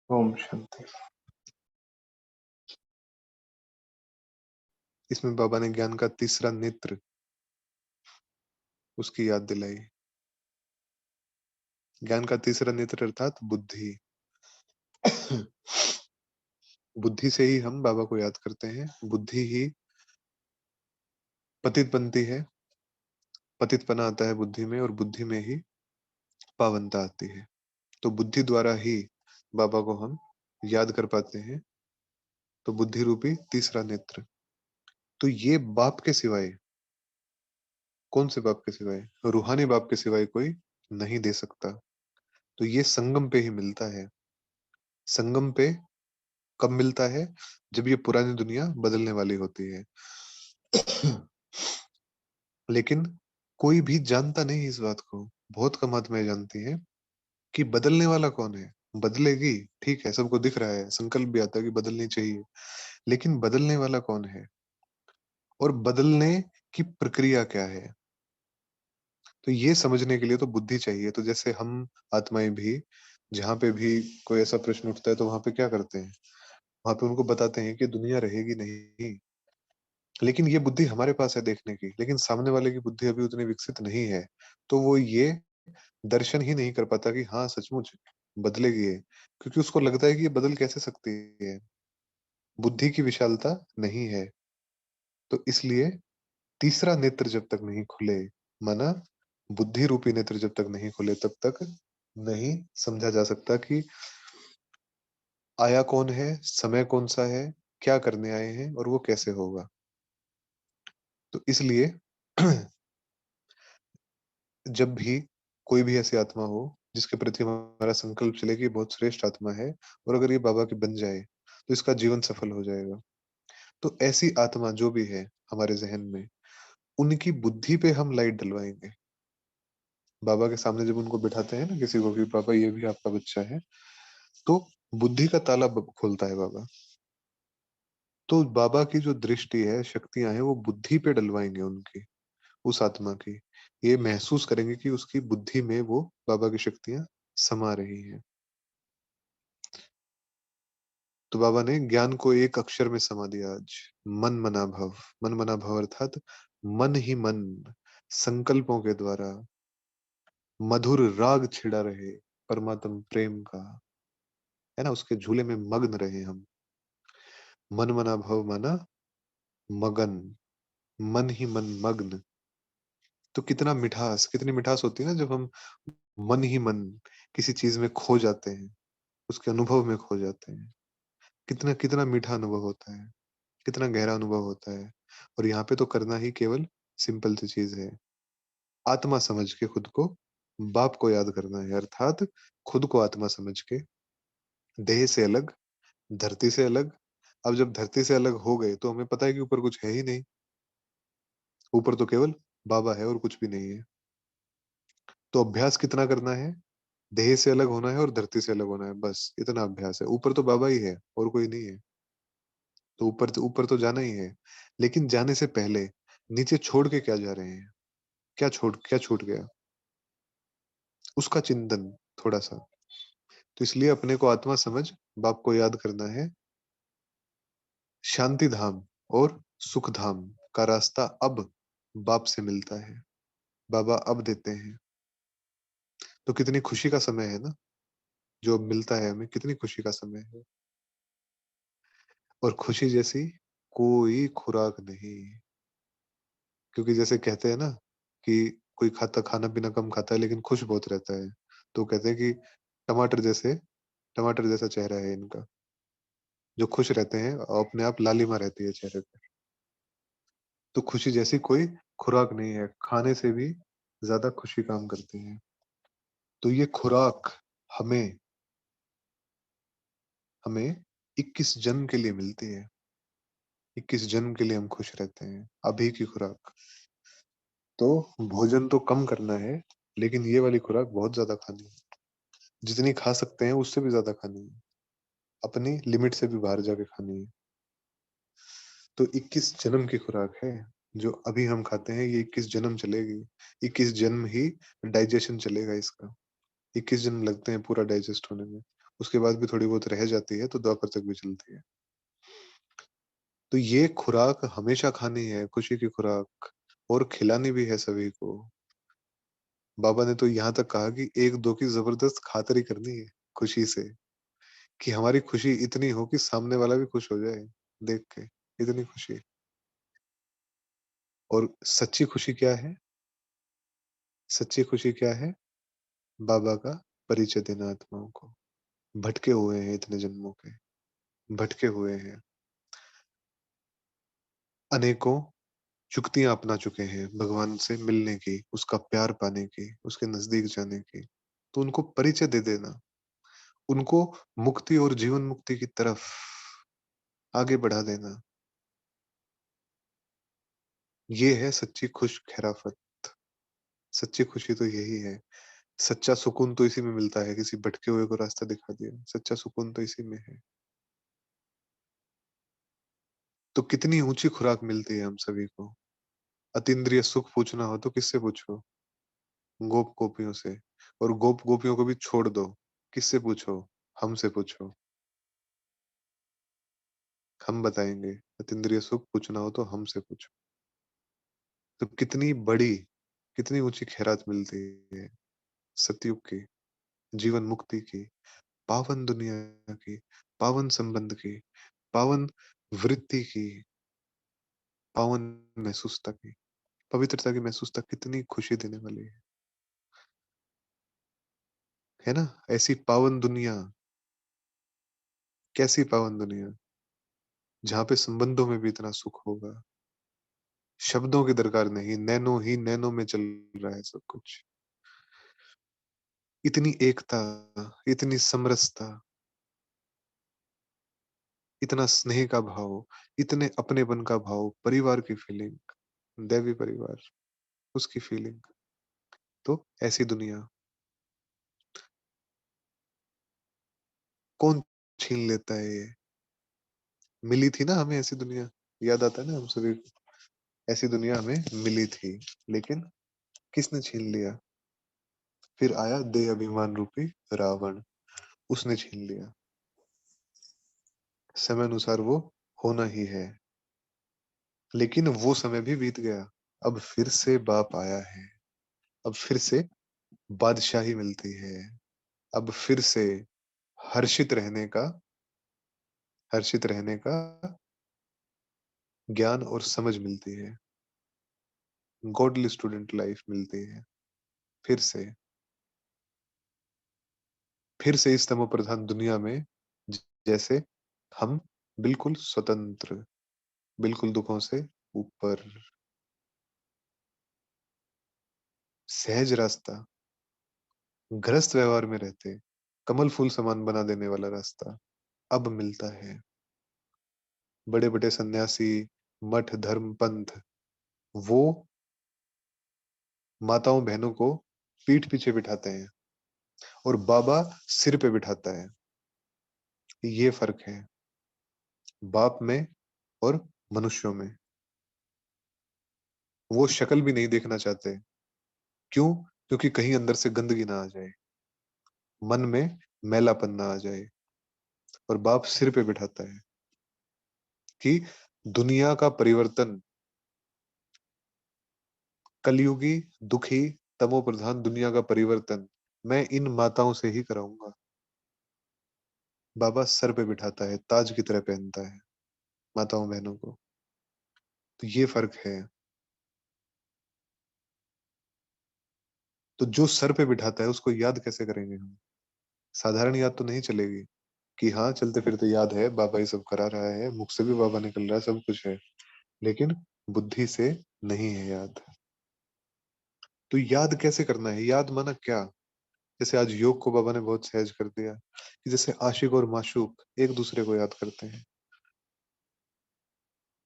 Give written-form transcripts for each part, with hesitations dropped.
ओम शांति। इसमें बाबा ने ज्ञान का तीसरा नेत्र उसकी याद दिलाई। ज्ञान का तीसरा नेत्र अर्थात बुद्धि। बुद्धि से ही हम बाबा को याद करते हैं। बुद्धि ही पतित बनती है, पतितपना आता है बुद्धि में, और बुद्धि में ही पावनता आती है। तो बुद्धि द्वारा ही बाबा को हम याद कर पाते हैं। तो बुद्धि रूपी तीसरा नेत्र। तो ये बाप के सिवाय, कौन से बाप के सिवाय? रूहानी बाप के सिवाय कोई नहीं दे सकता। तो ये संगम पे ही मिलता है। संगम पे कब मिलता है? जब ये पुरानी दुनिया बदलने वाली होती है। लेकिन कोई भी जानता नहीं इस बात को। बहुत कम आत्माएं जानती हैं कि बदलने वाला कौन है। बदलेगी, ठीक है, सबको दिख रहा है, संकल्प भी आता है कि बदलनी चाहिए, लेकिन बदलने वाला कौन है और बदलने की प्रक्रिया क्या है? तो ये समझने के लिए तो बुद्धि चाहिए। तो जैसे हम आत्माएं भी जहां पे भी कोई ऐसा प्रश्न उठता है तो वहां पे क्या करते हैं? वहां पे उनको बताते हैं कि दुनिया रहेगी नहीं। लेकिन ये बुद्धि हमारे पास है देखने की, लेकिन सामने वाले की बुद्धि अभी उतनी विकसित नहीं है। तो वो ये दर्शन ही नहीं कर पाता कि हाँ सचमुच बदलेगी ये, क्योंकि उसको लगता है कि ये बदल कैसे सकती है। बुद्धि की विशालता नहीं है। तो इसलिए तीसरा नेत्र जब तक नहीं खुले, माना बुद्धि रूपी नेत्र जब तक नहीं खुले, तब तक नहीं समझा जा सकता कि आया कौन है, समय कौन सा है, क्या करने आए हैं और वो कैसे होगा। तो इसलिए जब भी कोई भी ऐसी आत्मा हो जिसके प्रति हमारा संकल्प चले कि बहुत श्रेष्ठ आत्मा है और अगर ये बाबा की बन जाए तो इसका जीवन सफल हो जाएगा, तो ऐसी आत्मा जो भी है हमारे जहन में, उनकी बुद्धि पे हम लाइट डलवाएंगे। बाबा के सामने जब उनको बिठाते हैं ना किसी को कि पापा ये भी आपका बच्चा है, तो बुद्धि का ताला खोलता है बाबा। तो बाबा की जो दृष्टि है, शक्तियां हैं, वो बुद्धि पे डलवाएंगे उनकी, उस आत्मा की। ये महसूस करेंगे कि उसकी बुद्धि में वो बाबा की शक्तियां समा रही हैं। तो बाबा ने ज्ञान को एक अक्षर में समा दिया आज। मन मना भव। मन मना भव अर्थात मन ही मन संकल्पों के द्वारा मधुर राग छिड़ा रहे परमात्म प्रेम का, है ना, उसके झूले में मग्न रहे हम। मन मना भव माना मगन, मन ही मन मग्न। तो कितना मिठास, कितनी मिठास होती है ना जब हम मन ही मन किसी चीज में खो जाते हैं, उसके अनुभव में खो जाते हैं। कितना कितना मीठा अनुभव होता है, कितना गहरा अनुभव होता है। और यहाँ पे तो करना ही केवल सिंपल सी चीज है, आत्मा समझ के खुद को बाप को याद करना है। अर्थात खुद को आत्मा समझ के देह से अलग, धरती से अलग। अब जब धरती से अलग हो गए तो हमें पता है कि ऊपर कुछ है ही नहीं। ऊपर तो केवल बाबा है और कुछ भी नहीं है। तो अभ्यास कितना करना है? देह से अलग होना है और धरती से अलग होना है, बस इतना अभ्यास है। ऊपर तो बाबा ही है और कोई नहीं है। तो ऊपर तो जाना ही है, लेकिन जाने से पहले नीचे छोड़ के क्या जा रहे हैं? क्या छूट गया? उसका चिंतन थोड़ा सा। तो इसलिए अपने को आत्मा समझ बाप को याद करना है। शांति धाम और सुख धाम का रास्ता अब बाप से मिलता है, बाबा अब देते हैं। तो कितनी खुशी का समय है ना, जो अब मिलता है हमें, कितनी खुशी का समय है। और खुशी जैसी कोई खुराक नहीं। क्योंकि जैसे कहते हैं ना कि कोई खाता खाना पीना कम खाता है लेकिन खुश बहुत रहता है, तो कहते हैं कि टमाटर जैसे टमाटर जैसा चेहरा है इनका। जो खुश रहते हैं और अपने आप लालिमा रहती है चेहरे पे। तो खुशी जैसी कोई खुराक नहीं है, खाने से भी ज्यादा खुशी काम करती है। तो ये खुराक हमें हमें 21 जन्म के लिए मिलती है। 21 जन्म के लिए हम खुश रहते हैं, अभी की खुराक। तो भोजन तो कम करना है, लेकिन ये वाली खुराक बहुत ज्यादा खानी है। जितनी खा सकते हैं उससे भी ज्यादा खानी है, अपनी लिमिट से भी बाहर जाके खानी है। तो 21 जन्म की खुराक है जो अभी हम खाते हैं। ये 21 जन्म चलेगी। 21 जन्म ही डाइजेशन चलेगा इसका। 21 जन्म लगते हैं पूरा डाइजेस्ट होने में। उसके बाद भी थोड़ी बहुत रह जाती है, तो द्वापर तक भी चलती है। तो ये खुराक हमेशा खानी है, खुशी की खुराक, और खिलानी भी है सभी को। बाबा ने तो यहाँ तक कहा कि 1-2 की ज़बरदस्त खातिरी करनी है, खुशी से, कि हमारी खुशी इतनी हो कि सामने वाला भी खुश हो जाए, देख के, इतनी खुशी। और सच्ची खुशी क्या है? सच्ची खुशी क्या है? बाबा का परिचय देना आत्माओं को। भटके हुए हैं इतने जन्मों के, भटके हुए हैं, अनेकों युक्तियाँ अपना चुके हैं भगवान से मिलने की, उसका प्यार पाने की, उसके नज़दीक जाने की। तो उनको परिचय दे देना, उनको मुक्ति और जीवन मुक्ति की तरफ आगे बढ़ा देना, ये है सच्ची खुश खैराफत। सच्ची खुशी तो यही है। सच्चा सुकून तो इसी में मिलता है, किसी भटके हुए को रास्ता दिखा दिया। सच्चा सुकून तो इसी में है। तो कितनी ऊँची खुराक मिलती है हम सभी को। अतीन्द्रिय सुख पूछना हो तो किससे पूछो? गोप गोपियों से। और गोप गोपियों को भी छोड़ दो। किससे पूछो? हमसे पूछो। हम बताएँगे। अतीन्द्रिय सुख पूछना हो तो हमसे पूछो। तो कितनी बड़ी, कितनी ऊँची खैरात मिलती है सतयुग की, जीवन मुक्ति की, पावन दुनिया की, पावन संबंध की, पावन वृत्ति की, पावन महसूसता की, पवित्रता की महसूसता कितनी खुशी देने वाली है ना? ऐसी पावन दुनिया, कैसी पावन दुनिया, जहाँ पे संबंधों में भी इतना सुख होगा। शब्दों की दरकार नहीं, नैनो ही नैनो में चल रहा है सब कुछ। इतनी एकता, इतनी समरसता, इतना स्नेह का भाव, इतने अपनेपन का भाव, परिवार की फीलिंग, दैवी परिवार, उसकी फीलिंग। तो ऐसी दुनिया कौन छीन लेता है ये? मिली थी ना हमें ऐसी दुनिया, याद आता है ना हम सभी को? ऐसी दुनिया हमें मिली थी, लेकिन किसने छीन लिया? फिर आया देह अभिमान रूपी रावण, उसने छीन लिया। समय अनुसार वो होना ही है, लेकिन वो समय भी बीत गया। अब फिर से बाप आया है, अब फिर से बादशाही मिलती है, अब फिर से हर्षित रहने का, हर्षित रहने का ज्ञान और समझ मिलती है, गॉडली स्टूडेंट लाइफ मिलती है। फिर से, फिर से इस तमो प्रधान दुनिया में जैसे हम बिल्कुल स्वतंत्र, बिल्कुल दुखों से ऊपर, सहज रास्ता, गृहस्थ व्यवहार में रहते कमल फूल समान बना देने वाला रास्ता अब मिलता है। बड़े बड़े सन्यासी, मठ धर्म पंथ, वो माताओं बहनों को पीठ पीछे बिठाते हैं, और बाबा सिर पे बिठाता है। ये फर्क है बाप में और मनुष्यों में। वो शक्ल भी नहीं देखना चाहते। क्यों? क्योंकि कहीं अंदर से गंदगी ना आ जाए, मन में मैलापन ना आ जाए। और बाप सिर पे बिठाता है कि दुनिया का परिवर्तन, कलयुगी, दुखी, तमो प्रधान दुनिया का परिवर्तन मैं इन माताओं से ही कराऊंगा। बाबा सर पे बिठाता है, ताज की तरह पहनता है माताओं बहनों को। तो ये फर्क है। तो जो सर पे बिठाता है उसको याद कैसे करेंगे हम? साधारण याद तो नहीं चलेगी कि हाँ चलते फिरते याद है, बाबा ये सब करा रहा है, मुख से भी बाबा निकल रहा है, सब कुछ है, लेकिन बुद्धि से नहीं है याद। तो याद कैसे करना है? याद माना क्या? जैसे आज योग को बाबा ने बहुत सहज कर दिया कि जैसे आशिक और माशूक एक दूसरे को याद करते हैं।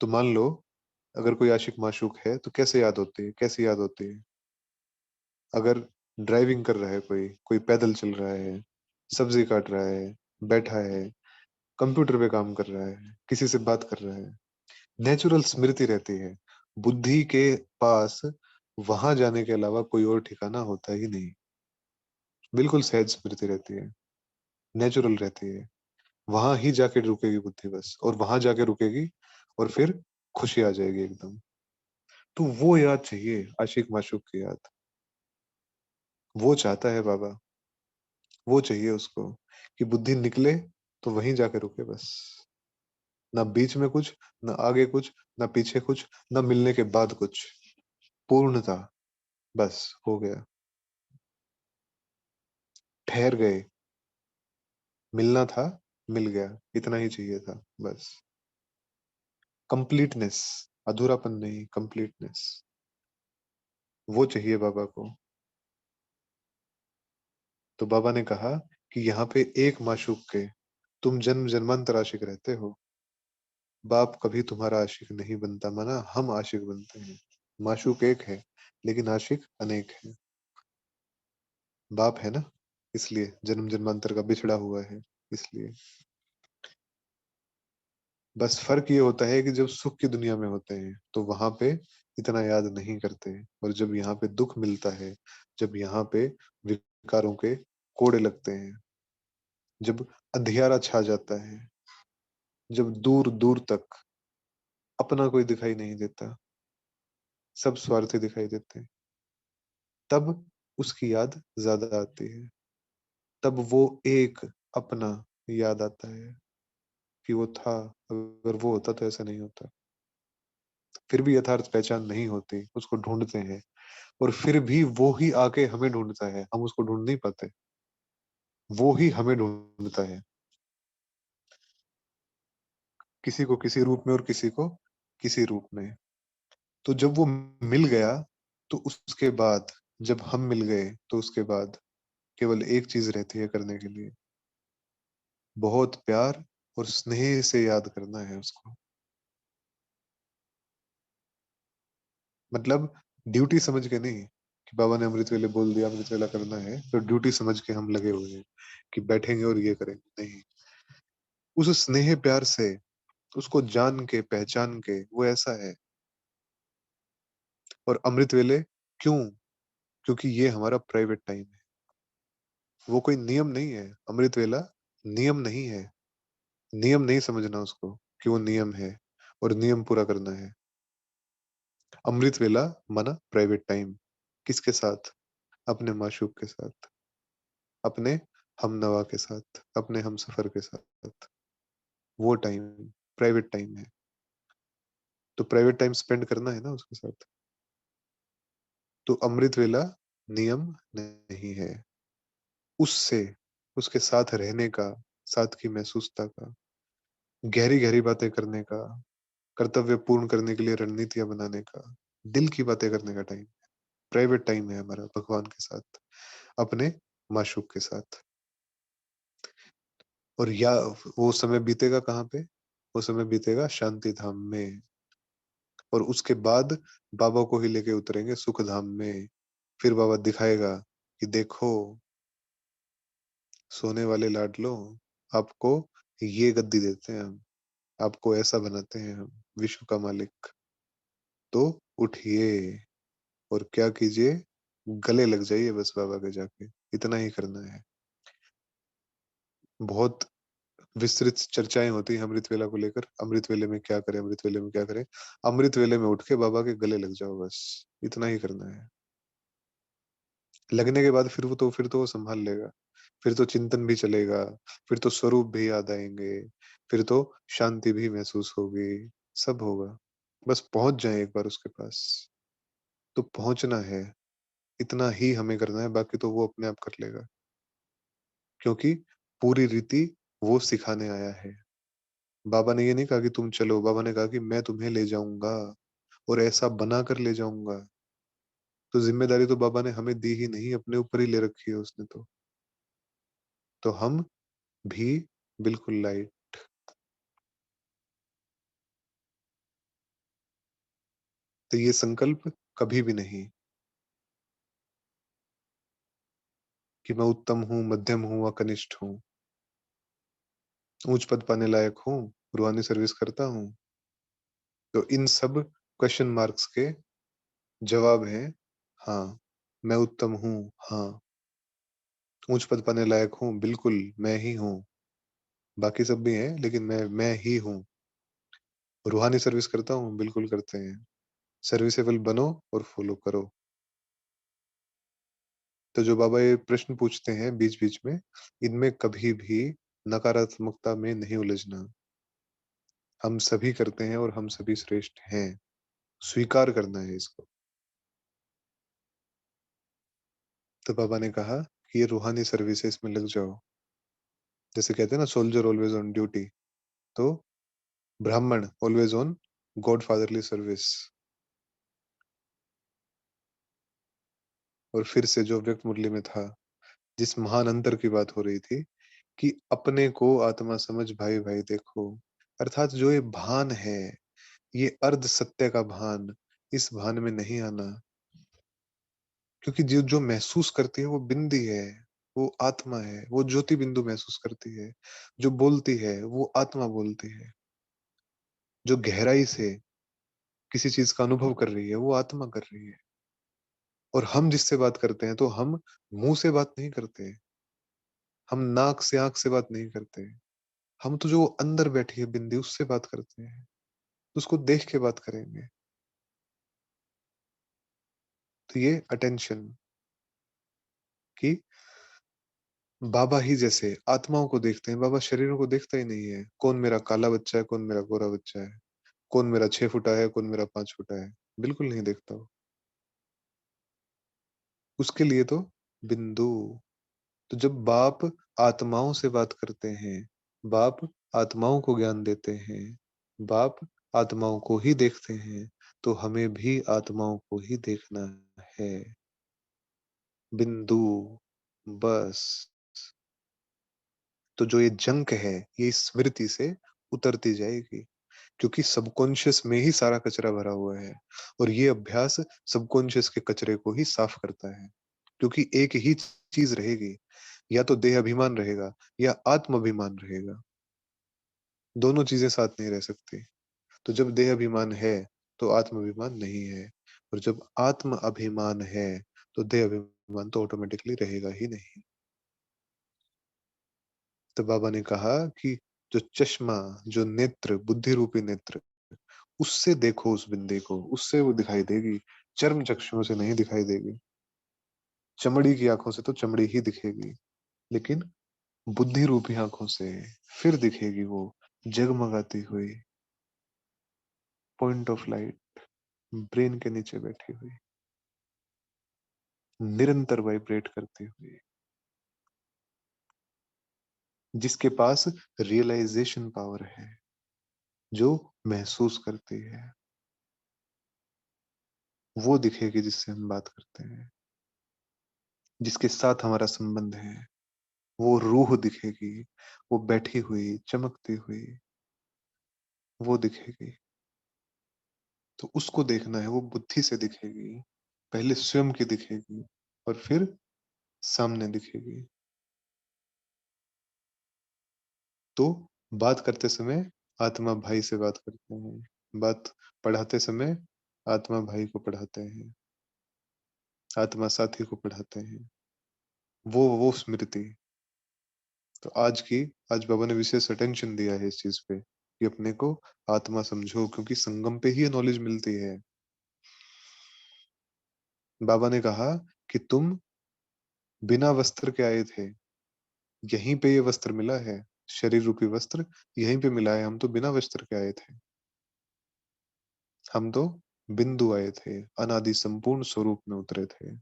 तो मान लो अगर कोई आशिक माशूक है तो कैसे याद होती है? कैसी याद होती है? अगर ड्राइविंग कर रहा है कोई, कोई पैदल चल रहा है, सब्जी काट रहा है, बैठा है, कंप्यूटर पे काम कर रहा है, किसी से बात कर रहा है, नेचुरल स्मृति रहती है। बुद्धि के पास वहां जाने के अलावा कोई और ठिकाना होता ही नहीं, बिल्कुल सहज स्मृति रहती है। नेचुरल रहती है। वहाँ ही जाके रुकेगी बुद्धि बस, और वहाँ जाके रुकेगी, और फिर खुशी आ जाएगी एकदम। तो वो याद चाहिए, आशिक माशूक की याद। वो चाहता है बाबा, वो चाहिए उसको कि बुद्धि निकले तो वहीं जाके रुके बस। ना बीच में कुछ, ना आगे कुछ, ना पीछे कुछ, ना मिलने के बाद कुछ। पूर्णता, बस हो गया। ठहर गए, मिलना था, मिल गया, इतना ही चाहिए था बस। कंप्लीटनेस, अधूरापन नहीं, कंप्लीटनेस, वो चाहिए बाबा को। तो बाबा ने कहा कि यहाँ पे एक माशूक के तुम जन्म जन्मांतर आशिक रहते हो। बाप कभी तुम्हारा आशिक नहीं बनता, माना हम आशिक बनते हैं। माशूक एक है, लेकिन आशिक अनेक है। बाप है ना, इसलिए जन्म जन्मांतर का बिछड़ा हुआ है, इसलिए। बस फर्क ये होता है कि जब सुख की दुनिया में होते हैं तो वहां पे इतना याद नहीं करते, और जब यहाँ पे दुख मिलता है, जब यहाँ पे विकारों के कोड़े लगते हैं, जब अंधियारा छा जाता है, जब दूर दूर तक अपना कोई दिखाई नहीं देता, सब स्वार्थी दिखाई देते हैं, तब उसकी याद ज्यादा आती है। तब वो एक अपना याद आता है कि वो था, अगर वो होता तो ऐसा नहीं होता। फिर भी यथार्थ पहचान नहीं होती, उसको ढूंढते हैं, और फिर भी वो ही आके हमें ढूंढता है, हम उसको ढूंढ नहीं पाते। वो ही हमें ढूंढता है, किसी को किसी रूप में और किसी को किसी रूप में। तो जब वो मिल गया, तो उसके बाद, जब हम मिल गए तो उसके बाद केवल एक चीज रहती है करने के लिए, बहुत प्यार और स्नेह से याद करना है उसको। मतलब ड्यूटी समझ के नहीं, कि बाबा ने अमृत वेले बोल दिया अमृत वेला करना है तो ड्यूटी समझ के हम लगे हुए हैं कि बैठेंगे और ये करेंगे, नहीं। उस स्नेह प्यार से, उसको जान के पहचान के, वो ऐसा है। और अमृत वेले क्यों? क्योंकि ये हमारा प्राइवेट टाइम है। वो कोई नियम नहीं है, अमृत वेला नियम नहीं है। नियम नहीं समझना उसको कि वो नियम है और नियम पूरा करना है। अमृत वेला माना प्राइवेट टाइम, किसके साथ? अपने माशूक के साथ, अपने हम नवा के साथ, अपने हम सफर के साथ। वो टाइम प्राइवेट टाइम है, तो प्राइवेट टाइम स्पेंड करना है ना उसके साथ। तो अमृत वेला नियम नहीं है। उससे, उसके साथ रहने का, साथ की महसूसता का, गहरी गहरी बातें करने का, कर्तव्य पूर्ण करने के लिए रणनीतियां बनाने का, दिल की बातें करने का टाइम, प्राइवेट टाइम है हमारा भगवान के साथ, अपने माशूक के साथ। और या वो समय बीतेगा कहाँ पे? वो समय बीतेगा शांति धाम में, और उसके बाद बाबा को ही लेके उतरेंगे सुख धाम में। फिर बाबा दिखाएगा कि देखो सोने वाले लाडलो, आपको ये गद्दी देते हैं हम, आपको ऐसा बनाते हैं हम, विश्व का मालिक। तो उठिए और क्या कीजिए, गले लग जाइए बस बाबा के जाके, इतना ही करना है। बहुत विस्तृत चर्चाएं होती हैं अमृत वेला को लेकर, अमृत वेले में क्या करें, अमृत वेले में क्या करें। अमृत वेले में उठ के बाबा के गले लग जाओ बस, इतना ही करना है। लगने के बाद फिर तो वो संभाल लेगा, फिर तो चिंतन भी चलेगा, फिर तो स्वरूप भी याद आएंगे, फिर तो शांति भी महसूस होगी, सब होगा। बस पहुंच जाए एक बार उसके पास। तो पहुंचना है, इतना ही हमें करना है, बाकी तो वो अपने आप कर लेगा। क्योंकि पूरी रीति वो सिखाने आया है। बाबा ने ये नहीं कहा कि तुम चलो, बाबा ने कहा कि मैं तुम्हें ले जाऊंगा, और ऐसा बना कर ले जाऊंगा। तो जिम्मेदारी तो बाबा ने हमें दी ही नहीं, अपने ऊपर ही ले रखी है उसने तो हम भी बिल्कुल लाइट। तो ये संकल्प कभी भी नहीं कि मैं उत्तम हूँ, मध्यम हूँ व कनिष्ठ हूँ, ऊंच पद पाने लायक हूँ, रूहानी सर्विस करता हूँ। तो इन सब क्वेश्चन मार्क्स के जवाब हैं हाँ। मैं उत्तम हूँ, हाँ। ऊँच पद पाने लायक हूँ, बिल्कुल मैं ही हूँ। बाकी सब भी हैं, लेकिन मैं ही हूँ। रूहानी सर्विस करता हूँ, बिल्कुल करते हैं। सर्विसेबल बनो और फ़ॉलो करो। तो जो बाबा ये प्रश्न पूछते हैं बीच-बीच में, इनमें कभी भी नकारात्मकता में नहीं उलझना। हम सभी करते हैं और हम सभी श्रेष्ठ हैं। स्वीकार करना है इसको। तो बाबा ने कहा कि ये रूहानी सर्विस है, इसमें लग जाओ। जैसे कहते हैं ना, सोल्जर ऑलवेज ऑन ड्यूटी। तो ब्राह्मण always on God fatherly service. और फिर से जो व्यक्त मुरली में था, जिस महान अंतर की बात हो रही थी कि अपने को आत्मा समझ भाई भाई देखो। अर्थात जो ये भान है, ये अर्ध सत्य का भान, इस भान में नहीं आना। क्योंकि जो जो महसूस करती है वो बिंदी है, वो आत्मा है, वो ज्योति बिंदु महसूस करती है। जो बोलती है वो आत्मा बोलती है। जो गहराई से किसी चीज का अनुभव कर रही है वो आत्मा कर रही है। और हम जिससे बात करते हैं, तो हम मुंह से बात नहीं करते, हम नाक से आंख से बात नहीं करते। हम तो जो अंदर बैठी है बिंदी, उससे बात करते हैं। उसको देख के बात करेंगे। तो ये अटेंशन कि बाबा ही जैसे आत्माओं को देखते हैं, बाबा शरीरों को देखता ही नहीं है। कौन मेरा काला बच्चा है, कौन मेरा गोरा बच्चा है, कौन मेरा 6 फुटा है, कौन मेरा 5 फुटा है, बिल्कुल नहीं देखता वो। उसके लिए तो बिंदु। तो जब बाप आत्माओं से बात करते हैं, बाप आत्माओं को ज्ञान देते हैं, बाप आत्माओं को ही देखते हैं, तो हमें भी आत्माओं को ही देखना है। बिंदु, बस। तो जो ये जंक है, ये स्मृति से उतरती जाएगी। क्योंकि सबकॉन्शियस में ही सारा कचरा भरा हुआ है। और ये अभ्यास सबकॉन्शियस के कचरे को ही साफ करता है। क्योंकि एक ही चीज रहेगी, या तो देह अभिमान रहेगा या आत्म अभिमान रहेगा। दोनों चीजें साथ नहीं रह सकती। तो जब देह अभिमान है, तो आत्म अभिमान नहीं है। और जब आत्म अभिमान है, तो देह अभिमान तो ऑटोमेटिकली रहेगा ही नहीं। तो बाबा ने कहा कि जो चश्मा, जो नेत्र, बुद्धि रूपी नेत्र, उससे देखो उस बिंदे को, उससे वो दिखाई देगी। चर्म चक्षुओं से नहीं दिखाई देगी। चमड़ी की आंखों से तो चमड़ी ही दिखेगी, लेकिन बुद्धि रूपी आंखों से फिर दिखेगी वो जगमगाती हुई, पॉइंट ऑफ लाइट, ब्रेन के नीचे बैठी हुई, निरंतर वाइब्रेट करती हुई, जिसके पास रियलाइजेशन पावर है, जो महसूस करती है। वो दिखेगी जिससे हम बात करते हैं, जिसके साथ हमारा संबंध है। वो रूह दिखेगी, वो बैठी हुई चमकती हुई, वो दिखेगी। तो उसको देखना है, वो बुद्धि से दिखेगी। पहले स्वयं की दिखेगी और फिर सामने दिखेगी। तो बात करते समय आत्मा भाई से बात करते हैं, बात पढ़ाते समय आत्मा भाई को पढ़ाते हैं, आत्मा साथी को पढ़ाते हैं। वो स्मृति। तो आज बाबा ने विशेष अटेंशन दिया है इस चीज पे कि अपने को आत्मा समझो, क्योंकि संगम पे ही ये नॉलेज मिलती है। बाबा ने कहा कि तुम बिना वस्त्र के आए थे, यहीं पे ये वस्त्र मिला है। शरीर रूपी वस्त्र यहीं पे मिला है। हम तो बिना वस्त्र के आए थे। हम तो बिंदु आए थे, अनादि संपूर्ण स्वरूप में उतरे थे।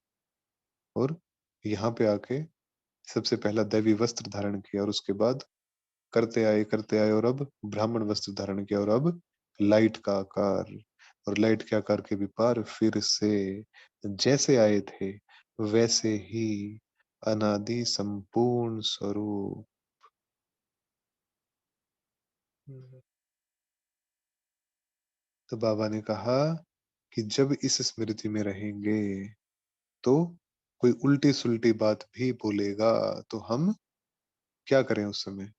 और यहाँ पे आके सबसे पहला दैवी वस्त्र धारण किया, और उसके बाद करते आए और अब ब्राह्मण वस्त्र धारण किया, और अब लाइट का आकार। और लाइट के आकार के भी पार फिर से जैसे आए थे वैसे ही अनादि संपूर्ण स्वरूप। तो बाबा ने कहा कि जब इस स्मृति में रहेंगे, तो कोई उल्टी सुल्टी बात भी बोलेगा तो हम क्या करें उस समय।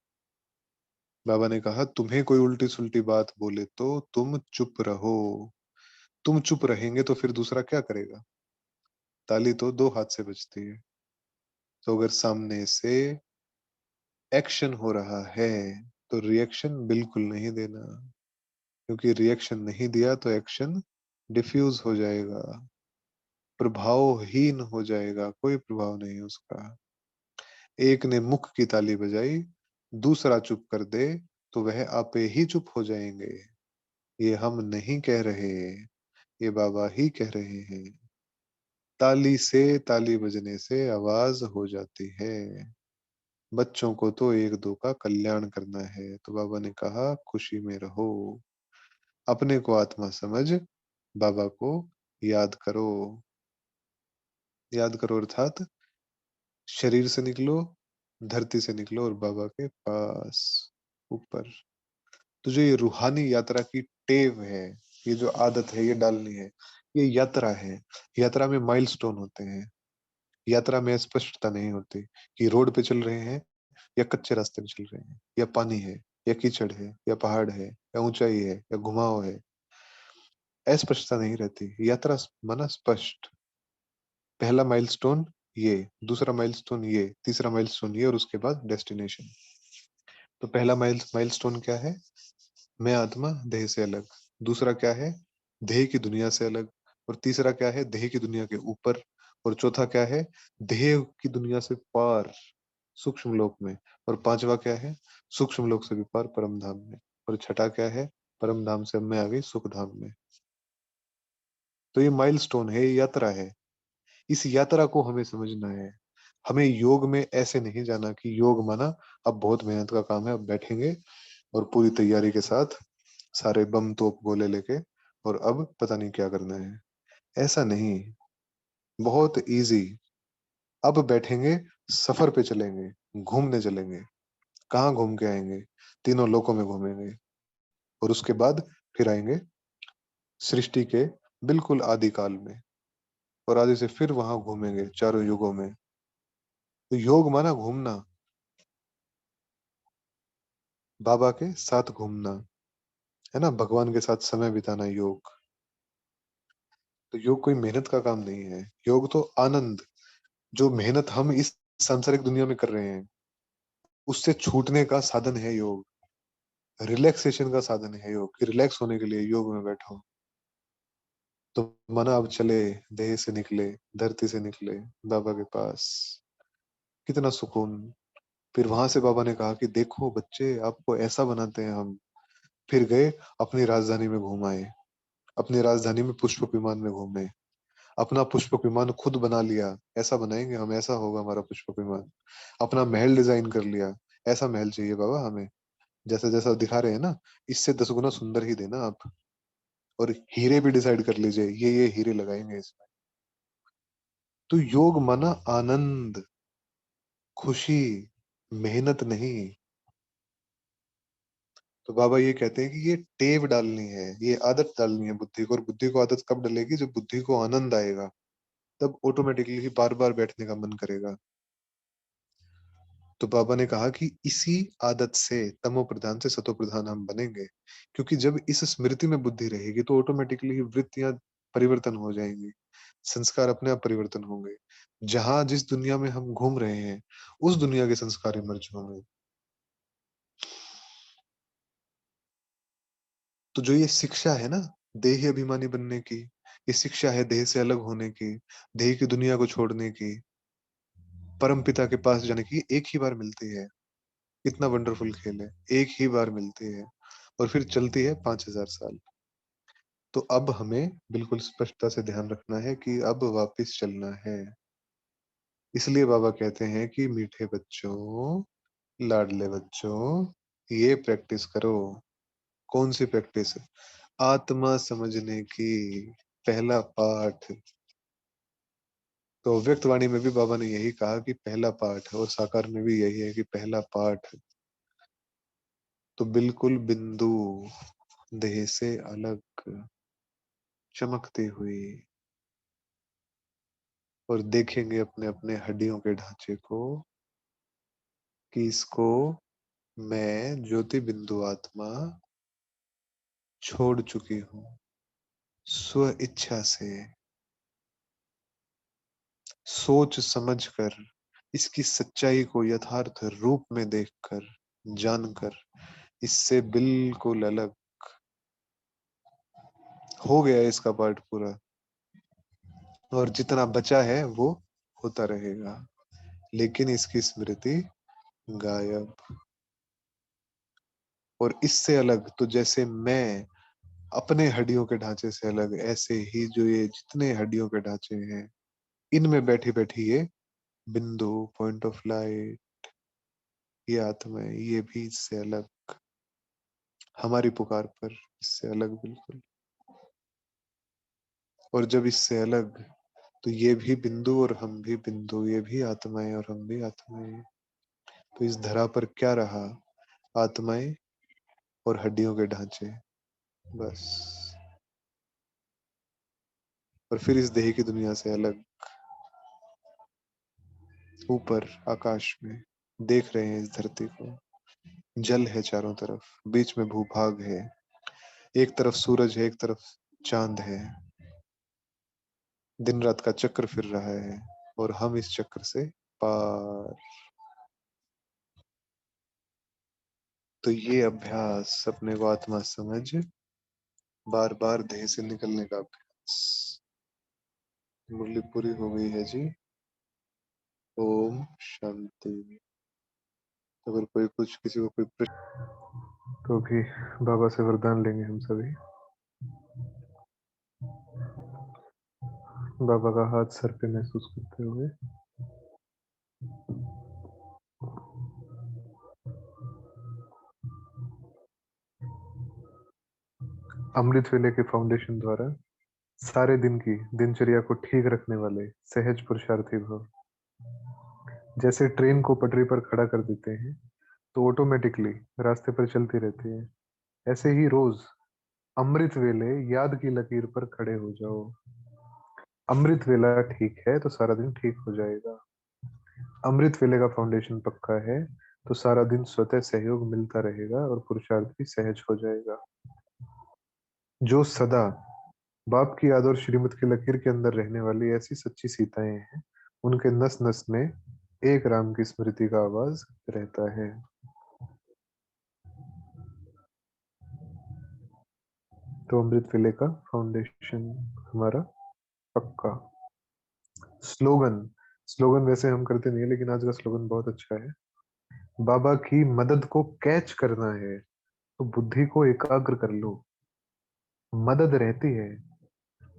बाबा ने कहा तुम्हें कोई उल्टी सुल्टी बात बोले तो तुम चुप रहो। तुम चुप रहेंगे तो फिर दूसरा क्या करेगा। ताली तो दो हाथ से बजती है। तो अगर सामने से एक्शन हो रहा है तो रिएक्शन बिल्कुल नहीं देना, क्योंकि रिएक्शन नहीं दिया तो एक्शन डिफ्यूज हो जाएगा, प्रभावहीन हो जाएगा, कोई प्रभाव नहीं उसका। एक ने मुख की ताली बजाई, दूसरा चुप कर दे तो वह आपे ही चुप हो जाएंगे। ये हम नहीं कह रहे, ये बाबा ही कह रहे हैं। ताली से, ताली बजने से आवाज हो जाती है। बच्चों को तो एक दो का कल्याण करना है, तो बाबा ने कहा खुशी में रहो, अपने को आत्मा समझ बाबा को याद करो। याद करो अर्थात शरीर से निकलो, धरती से निकलो और बाबा के पास ऊपर। तो जो ये रूहानी यात्रा की टेव है, ये जो आदत है ये डालनी है, ये यात्रा है। यात्रा में माइलस्टोन होते हैं। यात्रा में स्पष्टता नहीं होती कि रोड पे चल रहे हैं या कच्चे रास्ते पे चल रहे हैं, या पानी है या कीचड़ है या पहाड़ है या ऊंचाई है या घुमाव है। अस्पष्टता नहीं रहती। यात्रा माना स्पष्ट। पहला माइलस्टोन ये, दूसरा माइलस्टोन ये, तीसरा माइलस्टोन ये, और उसके बाद डेस्टिनेशन। तो पहला माइलस्टोन क्या है? मैं आत्मा देह से अलग। दूसरा क्या है? देह की दुनिया से अलग। और तीसरा क्या है? देह की दुनिया के ऊपर। और चौथा क्या है? देह की दुनिया से पार, सूक्ष्म लोक में। और पांचवा क्या है? सूक्ष्म लोक से भी पार, परम धाम में। और छठा क्या है? परम धाम से अब मैं आ गई सुख धाम में। तो ये माइलस्टोन है, ये यात्रा है। इस यात्रा को हमें समझना है। हमें योग में ऐसे नहीं जाना कि योग माना अब बहुत मेहनत का काम है, अब बैठेंगे और पूरी तैयारी के साथ सारे बम तोप गोले लेके और अब पता नहीं क्या करना है। ऐसा नहीं, बहुत इजी। अब बैठेंगे, सफर पे चलेंगे, घूमने चलेंगे। कहाँ घूम के आएंगे? तीनों लोकों में घूमेंगे। और उसके बाद फिर आएंगे सृष्टि के बिल्कुल आदि काल में, और आदि से फिर वहां घूमेंगे चारों युगों में। तो योग माना घूमना, बाबा के साथ घूमना, है ना, भगवान के साथ समय बिताना योग। तो योग कोई मेहनत का काम नहीं है। योग तो आनंद, जो मेहनत हम इस सांसारिक दुनिया में कर रहे हैं उससे छूटने का साधन है योग। रिलैक्सेशन का साधन है योग, कि रिलैक्स होने के लिए योग में बैठो। तो मना अब चले, देह से निकले, धरती से निकले बाबा के पास। कितना सुकून। फिर वहां से बाबा ने कहा कि देखो बच्चे, आपको ऐसा बनाते हैं हम। फिर गए, अपनी राजधानी में घुमाए, अपनी राजधानी में पुष्पक विमान में घूमे, अपना पुष्पक विमान खुद बना लिया। ऐसा बनाएंगे हम, ऐसा होगा हमारा पुष्पक विमान। अपना महल डिजाइन कर लिया, ऐसा महल चाहिए बाबा हमें, जैसा जैसा दिखा रहे हैं ना, इससे 10 गुना सुंदर ही देना आप। और हीरे भी डिसाइड कर लीजिए, ये हीरे लगाएंगे इसमें। तो योग माना आनंद, खुशी, मेहनत नहीं। तो बाबा ये कहते हैं कि ये टेव डालनी है, ये आदत डालनी है बुद्धि को। और बुद्धि को आदत कब डलेगी? जब बुद्धि को आनंद आएगा, तब ऑटोमेटिकली बार बार बैठने का मन करेगा। तो बाबा ने कहा कि इसी आदत से तमो प्रधान से सतो प्रधान हम बनेंगे। क्योंकि जब इस स्मृति में बुद्धि रहेगी तो ऑटोमेटिकली ही वृत्तियां परिवर्तन हो जाएंगी, संस्कार अपने आप परिवर्तन होंगे। जहां जिस दुनिया में हम घूम रहे हैं उस दुनिया के संस्कार इमर्ज होंगे। तो जो ये शिक्षा है ना, देह अभिमानी बनने की, ये शिक्षा है देह से अलग होने की, देह की दुनिया को छोड़ने की, परम पिता के पास जाने की, एक ही बार मिलती है। कितना वंडरफुल खेल है, एक ही बार मिलती है और फिर चलती है 5,000 साल। तो अब हमें बिल्कुल स्पष्टता से ध्यान रखना है कि अब वापस चलना है। इसलिए बाबा कहते हैं कि मीठे बच्चों, लाडले बच्चों, ये प्रैक्टिस करो। कौन सी प्रैक्टिस? आत्मा समझने की, पहला पाठ। तो व्यक्त वाणी में भी बाबा ने यही कहा कि पहला पाठ, और साकार में भी यही है कि पहला पाठ। तो बिल्कुल बिंदु, देह से अलग, चमकती हुई, और देखेंगे अपने अपने हड्डियों के ढांचे को कि इसको मैं ज्योति बिंदु आत्मा छोड़ चुकी हूँ, स्व इच्छा से, सोच समझ कर, इसकी सच्चाई को यथार्थ रूप में देखकर, जानकर, इससे बिल्कुल अलग हो गया इसका पार्ट पूरा, और जितना बचा है वो होता रहेगा, लेकिन इसकी स्मृति गायब। और इससे अलग तो जैसे मैं अपने हड्डियों के ढांचे से अलग, ऐसे ही जो ये जितने हड्डियों के ढांचे हैं, इनमें बैठी बैठी ये बिंदु, पॉइंट ऑफ लाइट, ये आत्मा है, ये भी इससे अलग, हमारी पुकार पर इससे अलग बिल्कुल। और जब इससे अलग, तो ये भी बिंदु और हम भी बिंदु, ये भी आत्माएं और हम भी आत्माएं। तो इस धरा पर क्या रहा? आत्माएं और हड्डियों के ढांचे, बस। और फिर इस देह की दुनिया से अलग, ऊपर आकाश में देख रहे हैं इस धरती को, जल है चारों तरफ, बीच में भूभाग है, एक तरफ सूरज है, एक तरफ चांद है, दिन रात का चक्र फिर रहा है, और हम इस चक्र से पार। तो ये अभ्यास, अपने को आत्मा समझ, बार बार देह से निकलने का अभ्यास। मुरली पूरी हो गई है जी। ओम शांति। अगर कोई कुछ, किसी को कोई प्रश्न, तो भी बाबा से वरदान लेंगे हम सभी। बाबा का हाथ सर पे महसूस करते हुए, अमृत वेले के फाउंडेशन द्वारा सारे दिन की दिनचर्या को ठीक रखने वाले सहज पुरुषार्थी भव। जैसे ट्रेन को पटरी पर खड़ा कर देते हैं तो ऑटोमेटिकली रास्ते पर चलती रहती है, ऐसे ही रोज अमृत वेले याद की लकीर पर खड़े हो जाओ। अमृत वेला ठीक है तो सारा दिन ठीक हो जाएगा। अमृत वेले का फाउंडेशन पक्का है तो सारा दिन स्वतः सहयोग मिलता रहेगा और पुरुषार्थ भी सहज हो जाएगा। जो सदा बाप की याद और श्रीमत की लकीर के अंदर रहने वाली ऐसी सच्ची सीताएं हैं, उनके नस नस में एक राम की स्मृति का आवाज रहता है। तो अमृत वेले का फाउंडेशन हमारा पक्का। स्लोगन, स्लोगन वैसे हम करते नहीं है, लेकिन आज का स्लोगन बहुत अच्छा है। बाबा की मदद को कैच करना है तो बुद्धि को एकाग्र कर लो। मदद रहती है,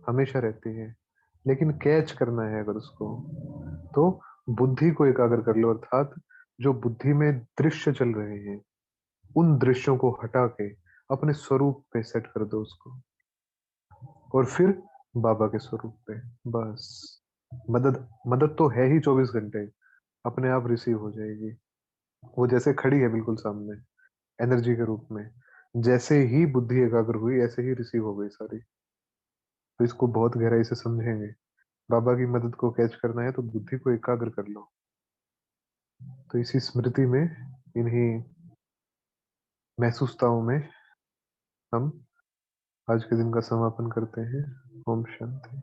हमेशा रहती है, लेकिन कैच करना है अगर उसको, तो बुद्धि को एकाग्र कर लो, अर्थात जो बुद्धि में दृश्य चल रहे हैं उन दृश्यों को हटा के अपने स्वरूप पे सेट कर दो उसको, और फिर बाबा के स्वरूप पे। बस, मदद, मदद तो है ही 24 घंटे, अपने आप रिसीव हो जाएगी। वो जैसे खड़ी है बिल्कुल सामने, एनर्जी के रूप में, जैसे ही बुद्धि एकाग्र हुई ऐसे ही रिसीव हो गई सारी। तो इसको बहुत गहराई से समझेंगे। बाबा की मदद को कैच करना है तो बुद्धि को एकाग्र कर लो। तो इसी स्मृति में, इन्हीं महसूसताओं में हम आज के दिन का समापन करते हैं। ओम शांति।